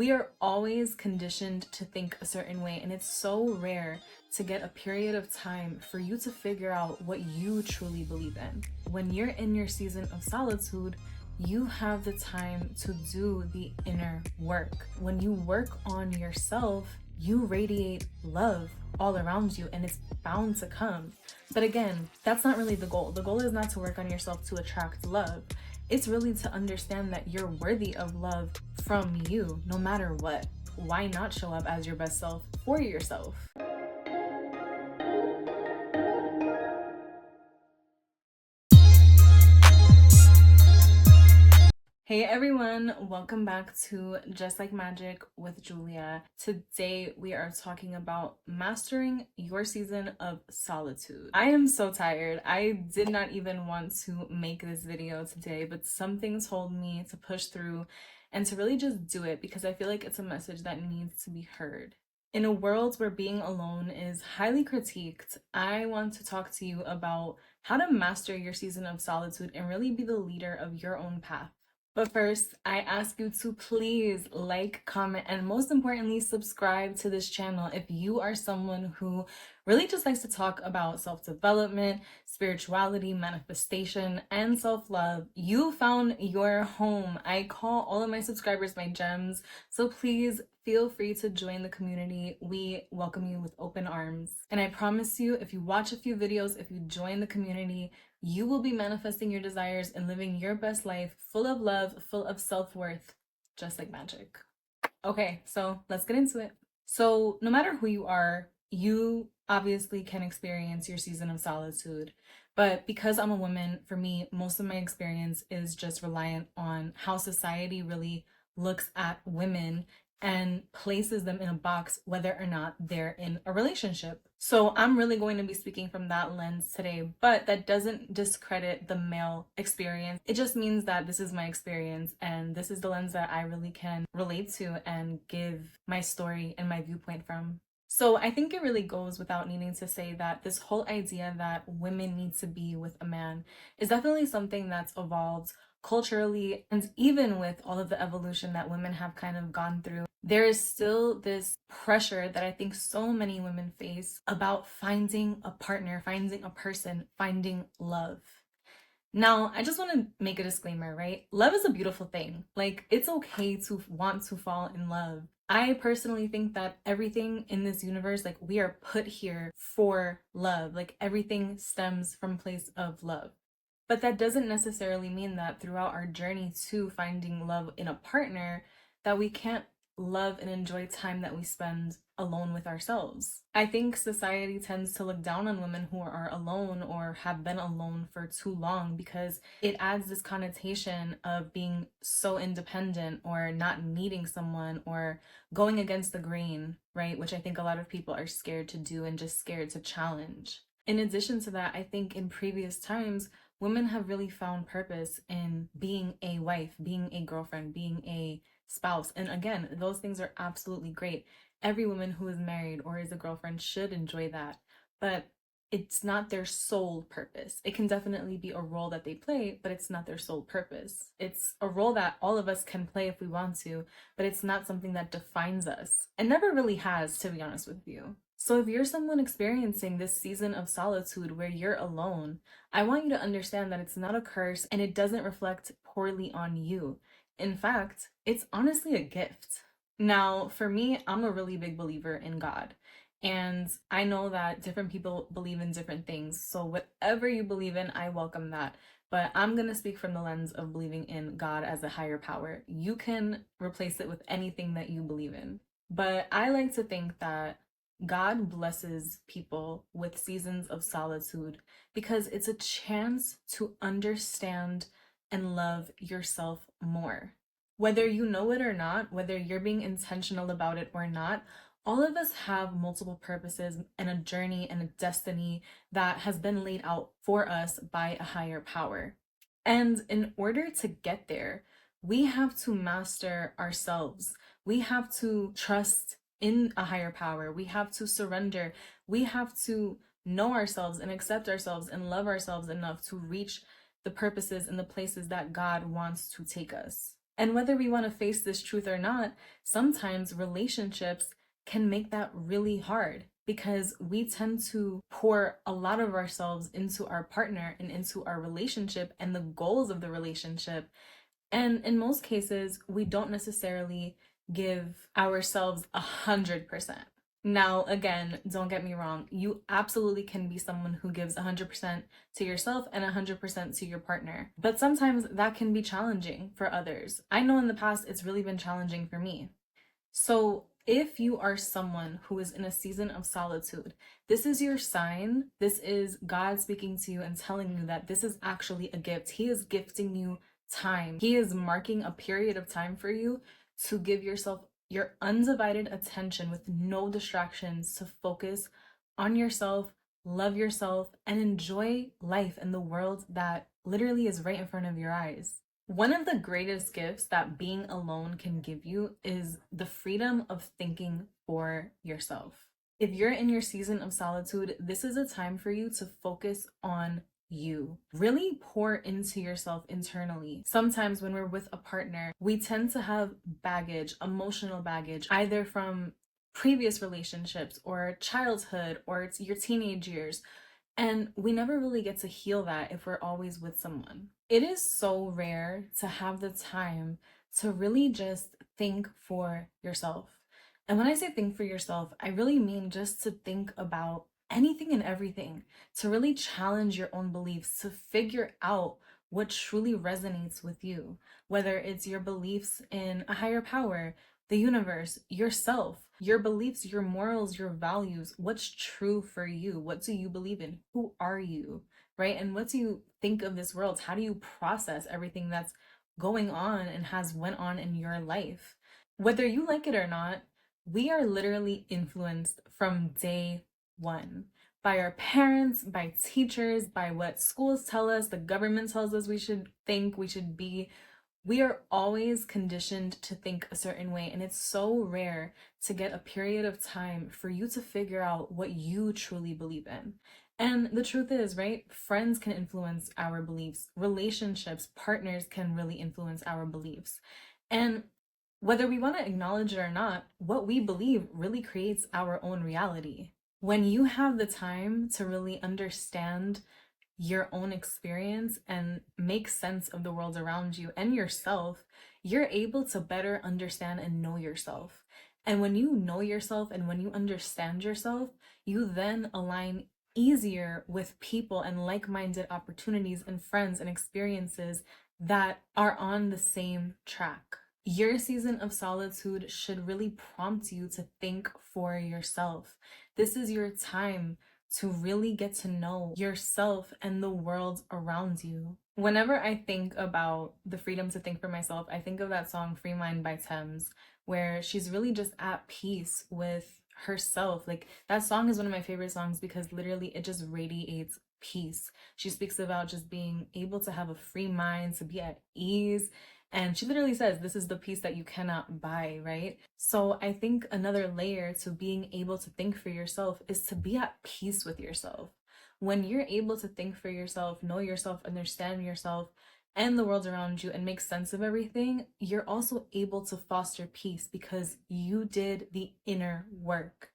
We are always conditioned to think a certain way, and it's so rare to get a period of time for you to figure out what you truly believe in. When you're in your season of solitude, you have the time to do the inner work. When you work on yourself, you radiate love all around you, and it's bound to come. But again, that's not really the goal. The goal is not to work on yourself to attract love. It's really to understand that you're worthy of love from you, no matter what. Why not show up as your best self for yourself? Hey everyone, welcome back to Just Like Magic with Julia. Today we are talking about mastering your season of solitude. I am so tired. I did not even want to make this video today, but something told me to push through and to really just do it because I feel like it's a message that needs to be heard. In a world where being alone is highly critiqued, I want to talk to you about how to master your season of solitude and really be the leader of your own path. But first, I ask you to please like, comment, and most importantly, subscribe to this channel if you are someone who really just likes to talk about self-development, spirituality, manifestation, and self-love. You found your home. I call all of my subscribers my gems, so please feel free to join the community. We welcome you with open arms. And I promise you, if you watch a few videos, if you join the community, you will be manifesting your desires and living your best life full of love, full of self-worth, just like magic. Okay, so let's get into it. So no matter who you are, you obviously can experience your season of solitude. But because I'm a woman, for me, most of my experience is just reliant on how society really looks at women and places them in a box whether or not they're in a relationship. So I'm really going to be speaking from that lens today, but that doesn't discredit the male experience. It just means that this is my experience and this is the lens that I really can relate to and give my story and my viewpoint from. So I think it really goes without needing to say that this whole idea that women need to be with a man is definitely something that's evolved culturally, and even with all of the evolution that women have kind of gone through, there is still this pressure that I think so many women face about finding a partner, finding a person, finding love. Now, I just want to make a disclaimer, right? Love is a beautiful thing. Like, it's okay to want to fall in love. I personally think that everything in this universe, like, we are put here for love. Like, everything stems from a place of love. But that doesn't necessarily mean that throughout our journey to finding love in a partner, that we can't love and enjoy time that we spend alone with ourselves. I think society tends to look down on women who are alone or have been alone for too long because it adds this connotation of being so independent or not needing someone or going against the grain, right? Which I think a lot of people are scared to do and just scared to challenge. In addition to that, I think in previous times, women have really found purpose in being a wife, being a girlfriend, being a spouse. And again, those things are absolutely great. Every woman who is married or is a girlfriend should enjoy that. But it's not their sole purpose. It can definitely be a role that they play, but it's not their sole purpose. It's a role that all of us can play if we want to, but it's not something that defines us. And never really has, to be honest with you. So if you're someone experiencing this season of solitude where you're alone, I want you to understand that it's not a curse and it doesn't reflect poorly on you. In fact, it's honestly a gift. Now, for me, I'm a really big believer in God. And I know that different people believe in different things. So whatever you believe in, I welcome that. But I'm going to speak from the lens of believing in God as a higher power. You can replace it with anything that you believe in. But I like to think that God blesses people with seasons of solitude because it's a chance to understand and love yourself more. Whether you know it or not, whether you're being intentional about it or not, all of us have multiple purposes and a journey and a destiny that has been laid out for us by a higher power. And in order to get there, we have to master ourselves. We have to trust in a higher power. We have to surrender. We have to know ourselves and accept ourselves and love ourselves enough to reach the purposes and the places that God wants to take us. And whether we want to face this truth or not, sometimes relationships can make that really hard because we tend to pour a lot of ourselves into our partner and into our relationship and the goals of the relationship. And in most cases, we don't necessarily give ourselves 100%. Now, again, don't get me wrong. You absolutely can be someone who gives 100% to yourself and 100% to your partner. But sometimes that can be challenging for others. I know in the past it's really been challenging for me. So, if you are someone who is in a season of solitude, this is your sign. This is God speaking to you and telling you that this is actually a gift. He is gifting you time. He is marking a period of time for you to give yourself your undivided attention with no distractions to focus on yourself, love yourself, and enjoy life and the world that literally is right in front of your eyes. One of the greatest gifts that being alone can give you is the freedom of thinking for yourself. If you're in your season of solitude, this is a time for you to focus on you. Really pour into yourself internally. Sometimes when we're with a partner, we tend to have baggage, emotional baggage, either from previous relationships or childhood or it's your teenage years. And we never really get to heal that if we're always with someone. It is so rare to have the time to really just think for yourself. And when I say think for yourself, I really mean just to think about anything and everything, to really challenge your own beliefs, to figure out what truly resonates with you, whether it's your beliefs in a higher power, the universe, yourself, your beliefs, your morals, your values, what's true for you, what do you believe in, who are you, right? And what do you think of this world? How do you process everything that's going on and has went on in your life? Whether you like it or not, we are literally influenced from day one by our parents, by teachers, by what schools tell us, the government tells us we should think, we should be. We are always conditioned to think a certain way, and it's so rare to get a period of time for you to figure out what you truly believe in. And the truth is, right? Friends can influence our beliefs, relationships, partners can really influence our beliefs. And whether we want to acknowledge it or not, what we believe really creates our own reality. When you have the time to really understand your own experience and make sense of the world around you and yourself, you're able to better understand and know yourself. And when you know yourself and when you understand yourself, you then align easier with people and like minded opportunities and friends and experiences that are on the same track. Your season of solitude should really prompt you to think for yourself. This is your time to really get to know yourself and the world around you. Whenever I think about the freedom to think for myself, I think of that song Free Mind by Thames, where she's really just at peace with herself. Like, that song is one of my favorite songs because literally it just radiates peace. She speaks about just being able to have a free mind, to be at ease. And she literally says, this is the peace that you cannot buy, right? So I think another layer to being able to think for yourself is to be at peace with yourself. When you're able to think for yourself, know yourself, understand yourself and the world around you, and make sense of everything, you're also able to foster peace because you did the inner work.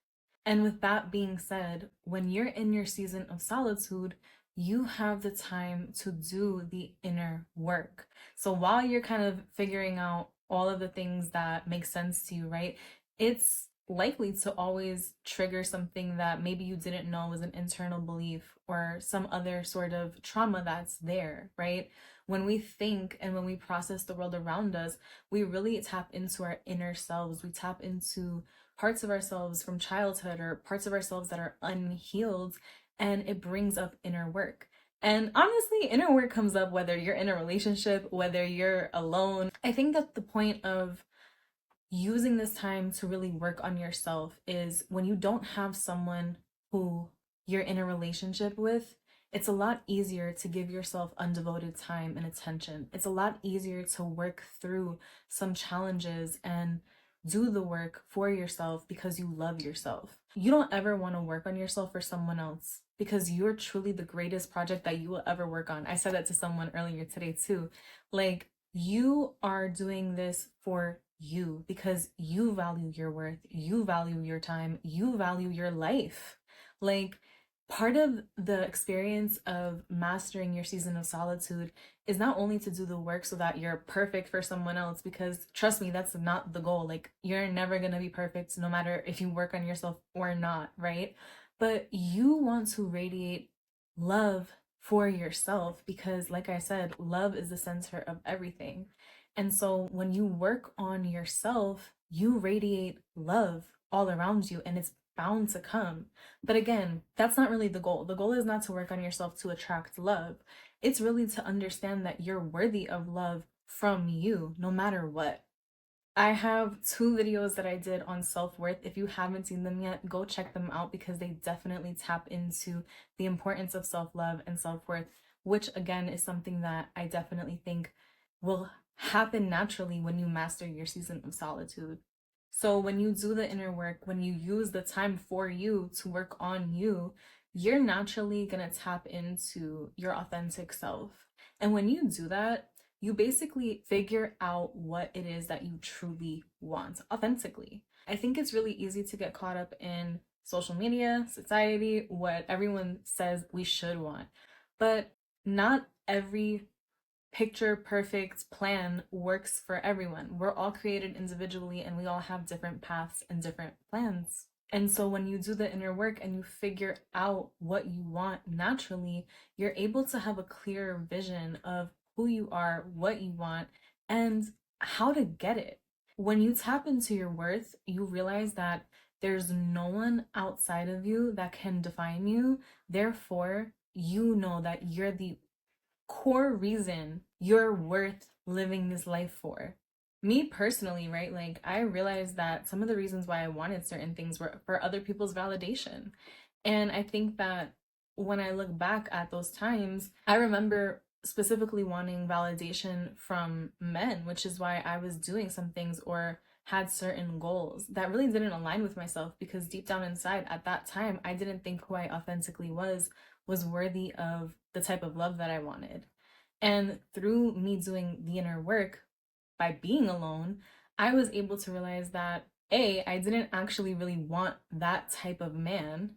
And with that being said, when you're in your season of solitude, you have the time to do the inner work. So while you're kind of figuring out all of the things that make sense to you, right? It's likely to always trigger something that maybe you didn't know was an internal belief or some other sort of trauma that's there, right? When we think and when we process the world around us, we really tap into our inner selves. We tap into parts of ourselves from childhood or parts of ourselves that are unhealed, and it brings up inner work. And honestly, inner work comes up whether you're in a relationship, whether you're alone. I think that the point of using this time to really work on yourself is when you don't have someone who you're in a relationship with, it's a lot easier to give yourself undevoted time and attention. It's a lot easier to work through some challenges and do the work for yourself because you love yourself. You don't ever want to work on yourself for someone else because you're truly the greatest project that you will ever work on. I said that to someone earlier today too. Like, You are doing this for you because you value your worth, you value your time, you value your life. Like, part of the experience of mastering your season of solitude is not only to do the work so that you're perfect for someone else, because trust me, that's not the goal. Like, you're never going to be perfect no matter if you work on yourself or not, right? But you want to radiate love for yourself because, like I said, love is the center of everything. And so when you work on yourself, you radiate love all around you, and it's bound to come. But again, that's not really the goal. The goal is not to work on yourself to attract love. It's really to understand that you're worthy of love from you, no matter what. I have two videos that I did on self-worth. If you haven't seen them yet, go check them out because they definitely tap into the importance of self-love and self-worth, which again is something that I definitely think will happen naturally when you master your season of solitude. So when you do the inner work, when you use the time for you to work on you, you're naturally going to tap into your authentic self. And when you do that, you basically figure out what it is that you truly want authentically. I think it's really easy to get caught up in social media, society, what everyone says we should want. But not every picture perfect plan works for everyone. We're all created individually and we all have different paths and different plans. And so when you do the inner work and you figure out what you want naturally, you're able to have a clearer vision of who you are, what you want, and how to get it. When you tap into your worth, you realize that there's no one outside of you that can define you. Therefore, you know that you're the core reason you're worth living this life for. Me personally, right? Like, I realized that some of the reasons why I wanted certain things were for other people's validation. And I think that when I look back at those times, I remember specifically wanting validation from men, which is why I was doing some things or had certain goals that really didn't align with myself because deep down inside at that time, I didn't think who I authentically was worthy of the type of love that I wanted. And through me doing the inner work by being alone, I was able to realize that A, I didn't actually really want that type of man.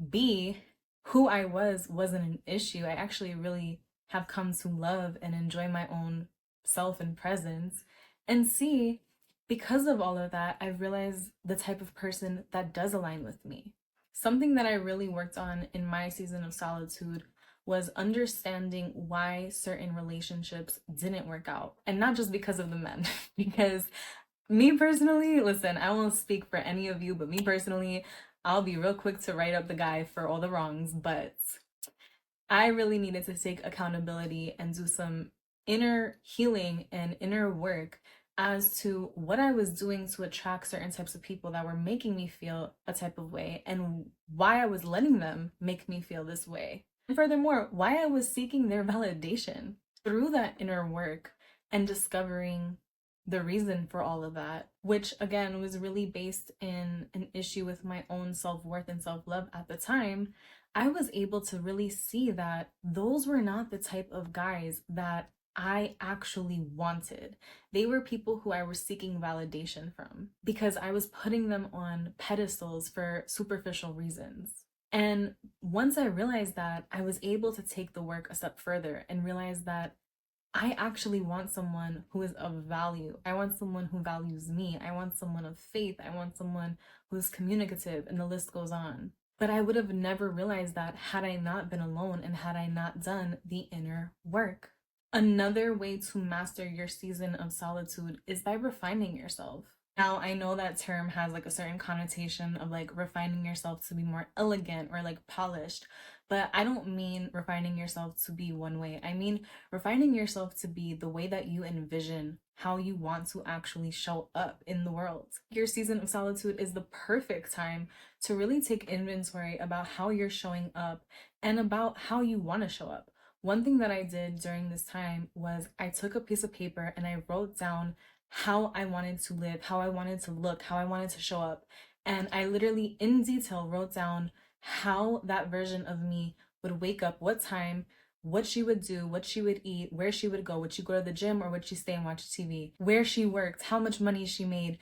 B, who I was wasn't an issue. I actually really have come to love and enjoy my own self and presence. And C, because of all of that, I've realized the type of person that does align with me. Something that I really worked on in my season of solitude was understanding why certain relationships didn't work out. And not just because of the men, because me personally, listen, I won't speak for any of you, but me personally, I'll be real quick to write up the guy for all the wrongs, but I really needed to take accountability and do some inner healing and inner work as to what I was doing to attract certain types of people that were making me feel a type of way and why I was letting them make me feel this way. And furthermore, why I was seeking their validation through that inner work and discovering the reason for all of that, which again was really based in an issue with my own self-worth and self-love at the time. I was able to really see that those were not the type of guys that I actually wanted. They were people who I was seeking validation from because I was putting them on pedestals for superficial reasons. And once I realized that, I was able to take the work a step further and realize that I actually want someone who is of value. I want someone who values me. I want someone of faith. I want someone who's communicative, and the list goes on. But I would have never realized that had I not been alone and had I not done the inner work. Another way to master your season of solitude is by refining yourself. Now, I know that term has like a certain connotation of like refining yourself to be more elegant or like polished, but I don't mean refining yourself to be one way. I mean refining yourself to be the way that you envision how you want to actually show up in the world. Your season of solitude is the perfect time to really take inventory about how you're showing up and about how you want to show up. One thing that I did during this time was I took a piece of paper and I wrote down how I wanted to live, how I wanted to look, how I wanted to show up. And I literally in detail wrote down how that version of me would wake up, what time, what she would do, what she would eat, where she would go. Would she go to the gym or would she stay and watch TV? Where she worked, how much money she made,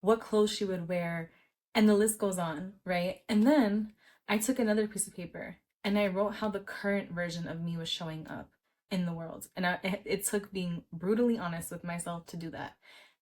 what clothes she would wear, and the list goes on, right? And then I took another piece of paper and I wrote how the current version of me was showing up in the world. And it took being brutally honest with myself to do that.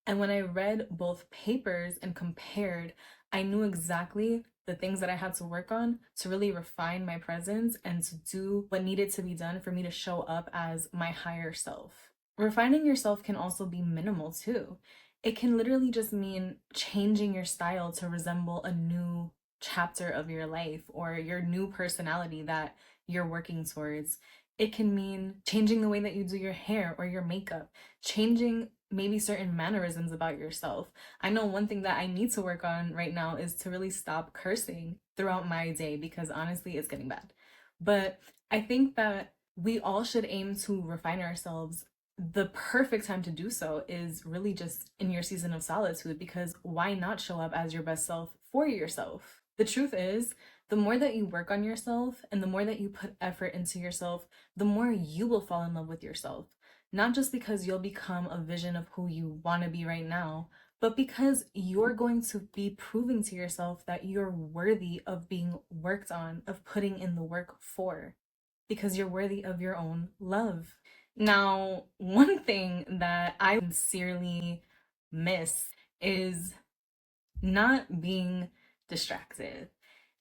And when I read both papers and compared, I knew exactly the things that I had to work on to really refine my presence and to do what needed to be done for me to show up as my higher self. Refining yourself can also be minimal too. It can literally just mean changing your style to resemble a new chapter of your life or your new personality that you're working towards. It can mean changing the way that you do your hair or your makeup, changing maybe certain mannerisms about yourself. I know one thing that I need to work on right now is to really stop cursing throughout my day because honestly, it's getting bad. But I think that we all should aim to refine ourselves. The perfect time to do so is really just in your season of solitude, because why not show up as your best self for yourself? The truth is, the more that you work on yourself and the more that you put effort into yourself, the more you will fall in love with yourself. Not just because you'll become a vision of who you want to be right now, but because you're going to be proving to yourself that you're worthy of being worked on, of putting in the work for, because you're worthy of your own love. Now, one thing that I sincerely miss is not being distracted.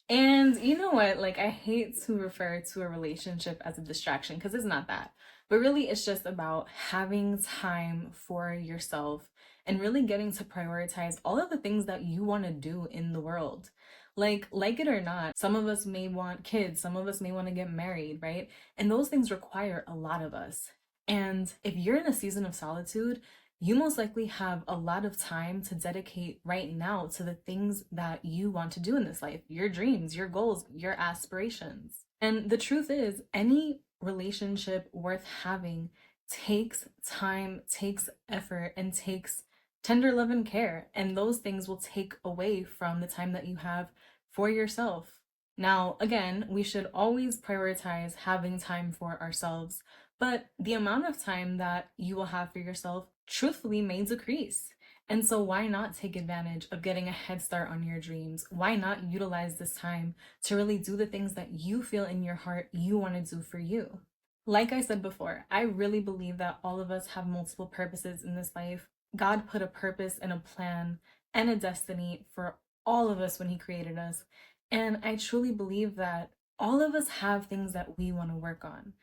And you know what? Like, I hate to refer to a relationship as a distraction because it's not that. But really, it's just about having time for yourself and really getting to prioritize all of the things that you want to do in the world. Like it or not, some of us may want kids, some of us may want to get married, right? And those things require a lot of us. And if you're in a season of solitude, you most likely have a lot of time to dedicate right now to the things that you want to do in this life, your dreams, your goals, your aspirations. And the truth is, any relationship worth having takes time, takes effort, and takes tender love and care. And those things will take away from the time that you have for yourself. Now, again, we should always prioritize having time for ourselves, but the amount of time that you will have for yourself truthfully may decrease. And so, why not take advantage of getting a head start on your dreams? Why not utilize this time to really do the things that you feel in your heart you want to do for you? Like I said before, I really believe that all of us have multiple purposes in this life. God put a purpose and a plan and a destiny for all of us when He created us. And I truly believe that all of us have things that we want to work on.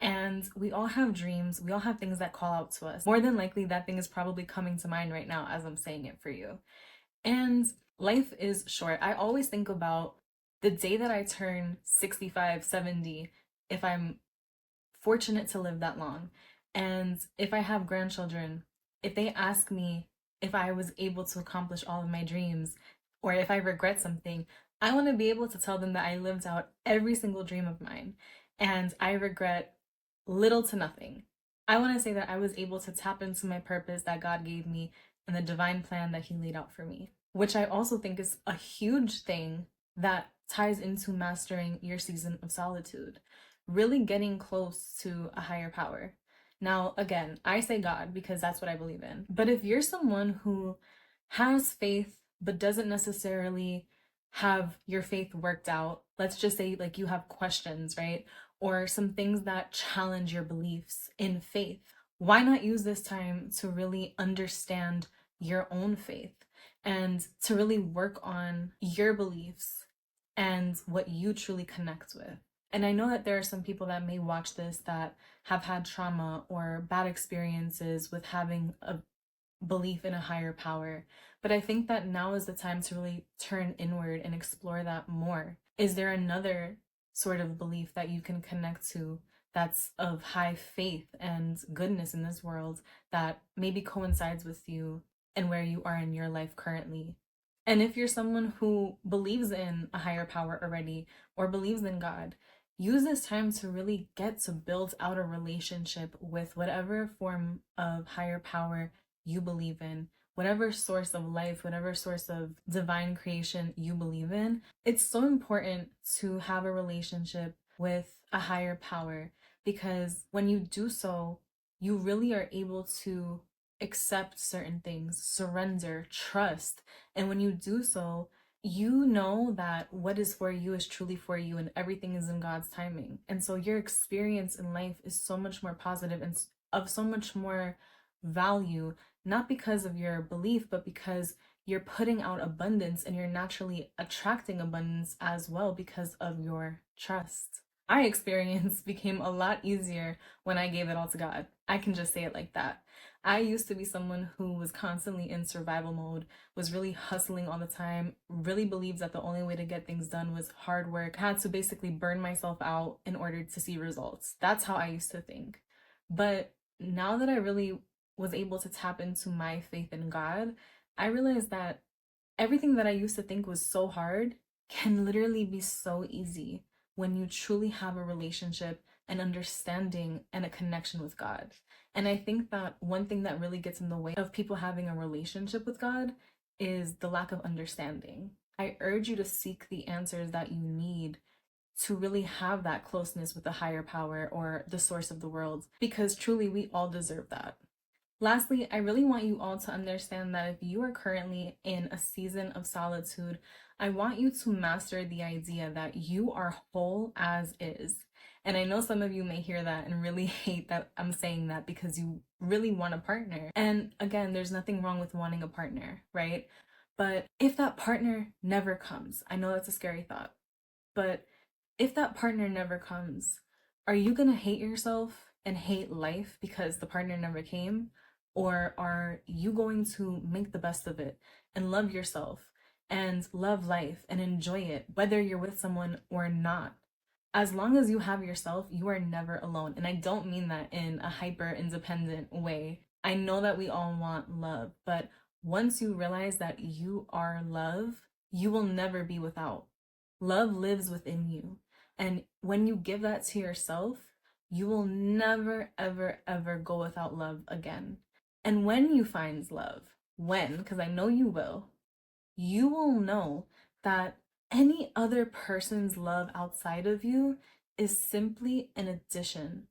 And we all have dreams. We all have things that call out to us. More than likely, that thing is probably coming to mind right now as I'm saying it for you. And life is short. I always think about the day that I turn 65, 70, if I'm fortunate to live that long. And if I have grandchildren, if they ask me if I was able to accomplish all of my dreams or if I regret something, I want to be able to tell them that I lived out every single dream of mine and I regret little to nothing. I want to say that I was able to tap into my purpose that God gave me and the divine plan that He laid out for me, which I also think is a huge thing that ties into mastering your season of solitude, really getting close to a higher power. Now, again, I say God because that's what I believe in. But if you're someone who has faith but doesn't necessarily have your faith worked out, let's just say like you have questions, right? Or some things that challenge your beliefs in faith, why not use this time to really understand your own faith and to really work on your beliefs and what you truly connect with? And I know that there are some people that may watch this that have had trauma or bad experiences with having a belief in a higher power. But I think that now is the time to really turn inward and explore that more. Is there another sort of belief that you can connect to that's of high faith and goodness in this world that maybe coincides with you and where you are in your life currently? And if you're someone who believes in a higher power already or believes in God, use this time to really get to build out a relationship with whatever form of higher power you believe in, whatever source of life, whatever source of divine creation you believe in. It's so important to have a relationship with a higher power because when you do so, you really are able to accept certain things, surrender, trust. And when you do so, you know that what is for you is truly for you and everything is in God's timing. And so your experience in life is so much more positive and of so much more value, not because of your belief, but because you're putting out abundance and you're naturally attracting abundance as well because of your trust. My experience became a lot easier when I gave it all to God. I can just say it like that. I used to be someone who was constantly in survival mode, was really hustling all the time, really believed that the only way to get things done was hard work, had to basically burn myself out in order to see results. That's how I used to think. But now that I really was able to tap into my faith in God, I realized that everything that I used to think was so hard can literally be so easy when you truly have a relationship, an understanding, and a connection with God. And I think that one thing that really gets in the way of people having a relationship with God is the lack of understanding. I urge you to seek the answers that you need to really have that closeness with the higher power or the source of the world, because truly we all deserve that. Lastly, I really want you all to understand that if you are currently in a season of solitude, I want you to master the idea that you are whole as is. And I know some of you may hear that and really hate that I'm saying that because you really want a partner. And again, there's nothing wrong with wanting a partner, right? But if that partner never comes, I know that's a scary thought, but if that partner never comes, are you going to hate yourself and hate life because the partner never came? Or are you going to make the best of it and love yourself and love life and enjoy it, whether you're with someone or not? As long as you have yourself, you are never alone. And I don't mean that in a hyper independent way. I know that we all want love, but once you realize that you are love, you will never be without. Love lives within you. And when you give that to yourself, you will never, ever, ever go without love again. And when you find love, because I know you will know that any other person's love outside of you is simply an addition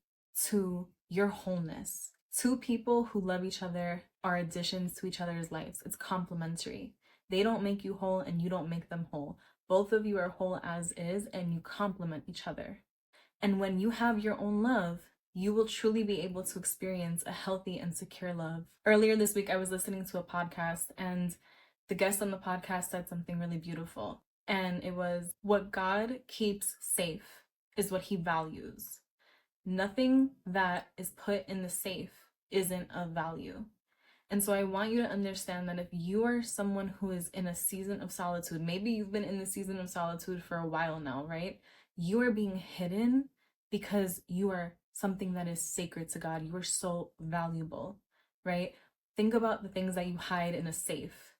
to your wholeness. Two people who love each other are additions to each other's lives. It's complementary. They don't make you whole and you don't make them whole. Both of you are whole as is and you complement each other. And when you have your own love, you will truly be able to experience a healthy and secure love. Earlier this week, I was listening to a podcast and the guest on the podcast said something really beautiful. And it was, what God keeps safe is what he values. Nothing that is put in the safe isn't of value. And so I want you to understand that if you are someone who is in a season of solitude, maybe you've been in the season of solitude for a while now, right? You are being hidden because you are something that is sacred to God. You are so valuable, right? Think about the things that you hide in a safe.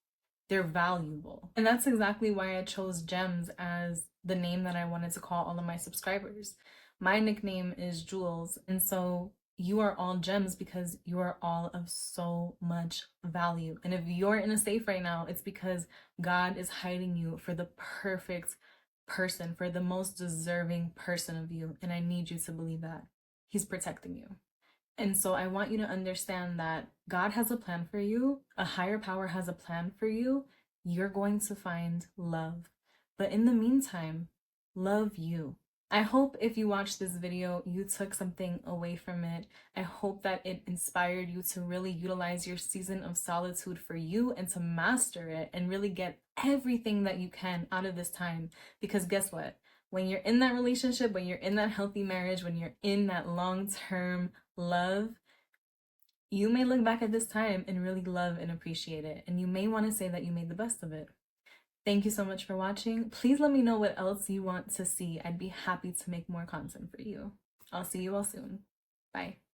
They're valuable. And that's exactly why I chose Gems as the name that I wanted to call all of my subscribers. My nickname is Jules. And so you are all gems because you are all of so much value. And if you're in a safe right now, it's because God is hiding you for the perfect person, for the most deserving person of you. And I need you to believe that he's protecting you. And so I want you to understand that God has a plan for you. A higher power has a plan for you. You're going to find love. But in the meantime, love you. I hope if you watched this video, you took something away from it. I hope that it inspired you to really utilize your season of solitude for you and to master it and really get everything that you can out of this time. Because guess what? When you're in that relationship, when you're in that healthy marriage, when you're in that long-term love, you may look back at this time and really love and appreciate it. And you may want to say that you made the best of it. Thank you so much for watching. Please let me know what else you want to see. I'd be happy to make more content for you. I'll see you all soon. Bye.